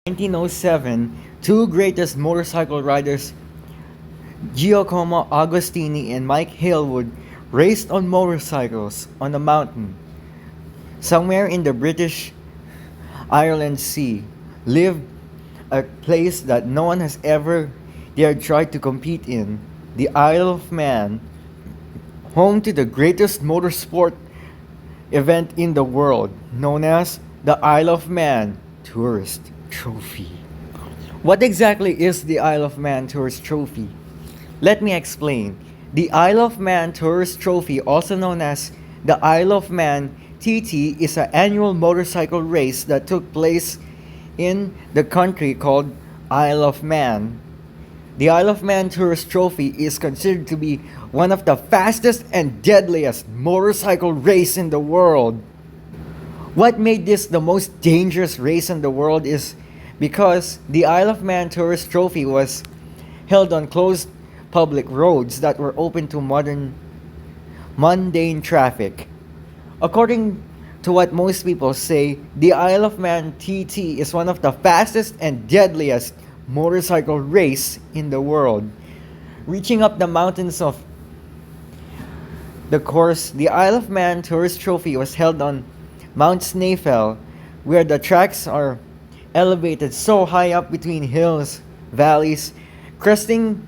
1907, two greatest motorcycle riders, Giacomo Agostini and Mike Halewood, raced on motorcycles on a mountain somewhere in the British Ireland Sea. Lived a place that no one has ever dared try to compete in, the Isle of Man, home to the greatest motorsport event in the world, known as the Isle of Man Tourist Trophy. What exactly is the Isle of Man Tourist Trophy? Let me explain. The Isle of Man Tourist Trophy, also known as the Isle of Man TT, is an annual motorcycle race that took place in the country called Isle of Man. The Isle of Man Tourist Trophy is considered to be one of the fastest and deadliest motorcycle race in the world. What made this the most dangerous race in the world is because the Isle of Man Tourist Trophy was held on closed public roads that were open to mundane traffic. According to what most people say, the Isle of Man TT is one of the fastest and deadliest motorcycle race in the world. Reaching up the mountains of the course, the Isle of Man Tourist Trophy was held on Mount Snaefell, where the tracks are elevated so high up between hills, valleys, cresting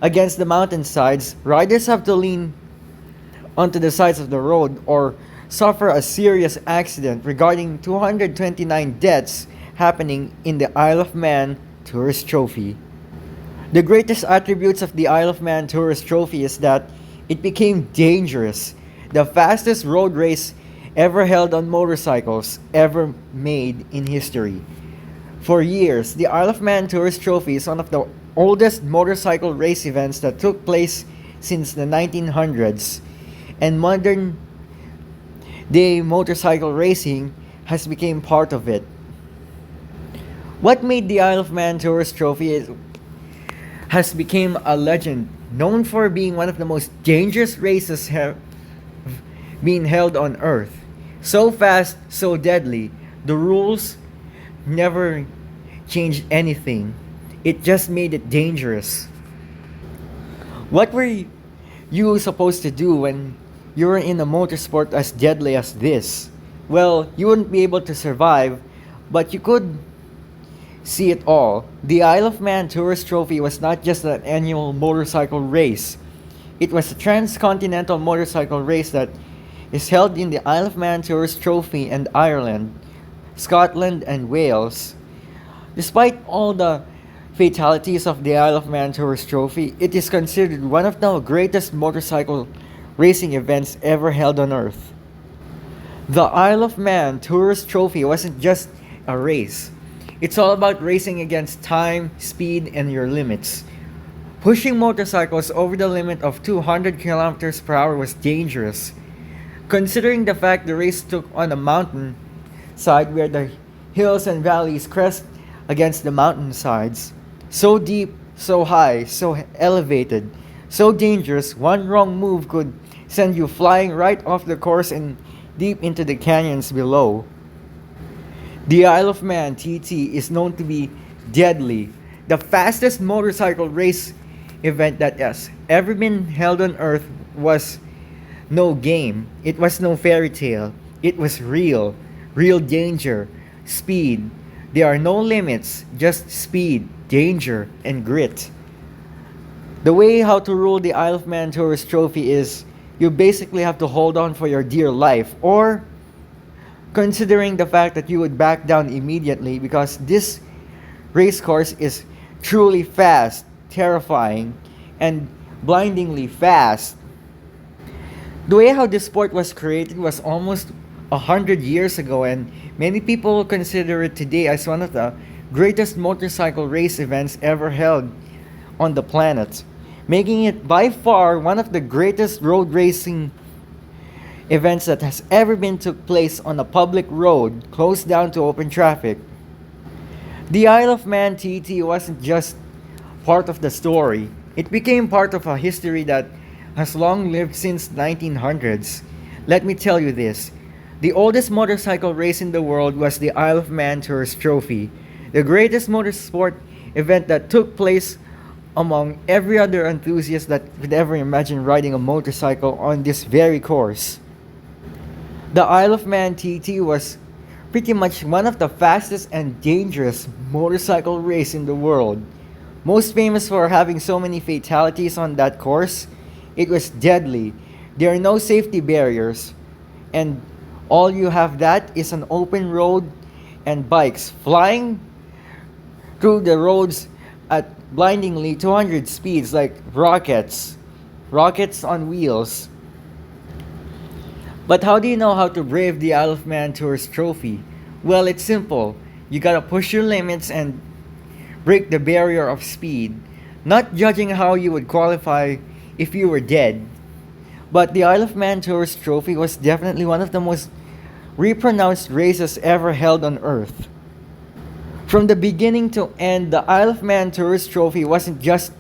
against the mountainsides. Riders have to lean onto the sides of the road or suffer a serious accident, regarding 229 deaths happening in the Isle of Man Tourist Trophy. The greatest attributes of the Isle of Man Tourist Trophy is that it became dangerous, the fastest road race ever held on motorcycles ever made in history. For years, the Isle of Man Tourist Trophy is one of the oldest motorcycle race events that took place since the 1900s, and modern day motorcycle racing has become part of it. What made the Isle of Man Tourist Trophy has become a legend, known for being one of the most dangerous races have been held on Earth. So fast, so deadly. The rules never changed anything. It just made it dangerous. What were you supposed to do when you were in a motorsport as deadly as this? Well, you wouldn't be able to survive, but you could see it all. The Isle of Man Tourist Trophy was not just an annual motorcycle race. It was a transcontinental motorcycle race that is held in the Isle of Man Tourist Trophy and Ireland, Scotland, and Wales. Despite all the fatalities of the Isle of Man Tourist Trophy, it is considered one of the greatest motorcycle racing events ever held on Earth. The Isle of Man Tourist Trophy wasn't just a race. It's all about racing against time, speed, and your limits. Pushing motorcycles over the limit of 200 kilometers per hour was dangerous, considering the fact the race took on a mountain side where the hills and valleys crest against the mountainsides. So deep, so high, so elevated, so dangerous, one wrong move could send you flying right off the course and deep into the canyons below. The Isle of Man TT is known to be deadly, the fastest motorcycle race event that has ever been held on Earth. Was no game. It was no fairy tale. It was real. Real danger. Speed. There are no limits. Just speed, danger, and grit. The way how to rule the Isle of Man Tourist Trophy is you basically have to hold on for your dear life, or considering the fact that you would back down immediately, because this race course is truly fast, terrifying, and blindingly fast. The way how this sport was created was almost 100 years ago, and many people consider it today as one of the greatest motorcycle race events ever held on the planet, making it by far one of the greatest road racing events that has ever been took place on a public road closed down to open traffic. The Isle of Man TT wasn't just part of the story. It became part of a history that has long lived since 1900s. Let me tell you this. The oldest motorcycle race in the world was the Isle of Man Tourist Trophy. the greatest motorsport event that took place among every other enthusiast that could ever imagine riding a motorcycle on this very course. The Isle of Man TT was pretty much one of the fastest and dangerous motorcycle race in the world. Most famous for having so many fatalities on that course, it was deadly. There are no safety barriers, and all you have that is an open road and bikes flying through the roads at blindingly 200 speeds like rockets on wheels. But how do you know how to brave the Isle of Man Tourist Trophy? Well, it's simple. You gotta push your limits and break the barrier of speed. Not judging how you would qualify if you were dead. But the Isle of Man Tourist Trophy was definitely one of the most repronounced races ever held on Earth. From the beginning to end, the Isle of Man Tourist Trophy wasn't just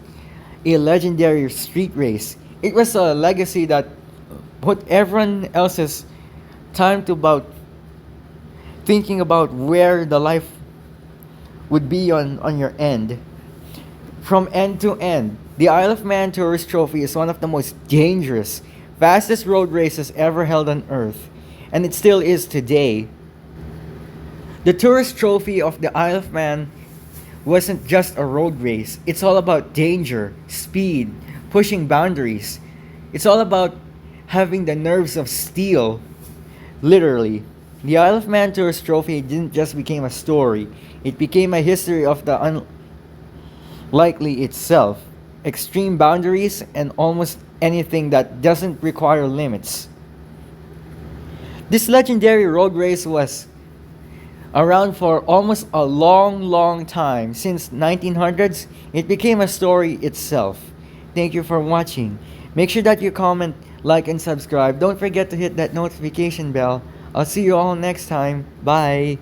a legendary street race. It was a legacy that put everyone else's time to about thinking about where the life would be on your end. From end to end, the Isle of Man Tourist Trophy is one of the most dangerous, fastest road races ever held on Earth, and it still is today. The Tourist Trophy of the Isle of Man wasn't just a road race. It's all about danger, speed, pushing boundaries. It's all about having the nerves of steel, literally. The Isle of Man Tourist Trophy didn't just become a story. It became a history of the unlikely itself. Extreme boundaries and almost anything that doesn't require limits. This legendary road race was around for almost a long time. Since 1900s, it became a story itself. Thank you for watching. Make sure that you comment, like, and subscribe. Don't forget to hit that notification bell. I'll see you all next time. Bye.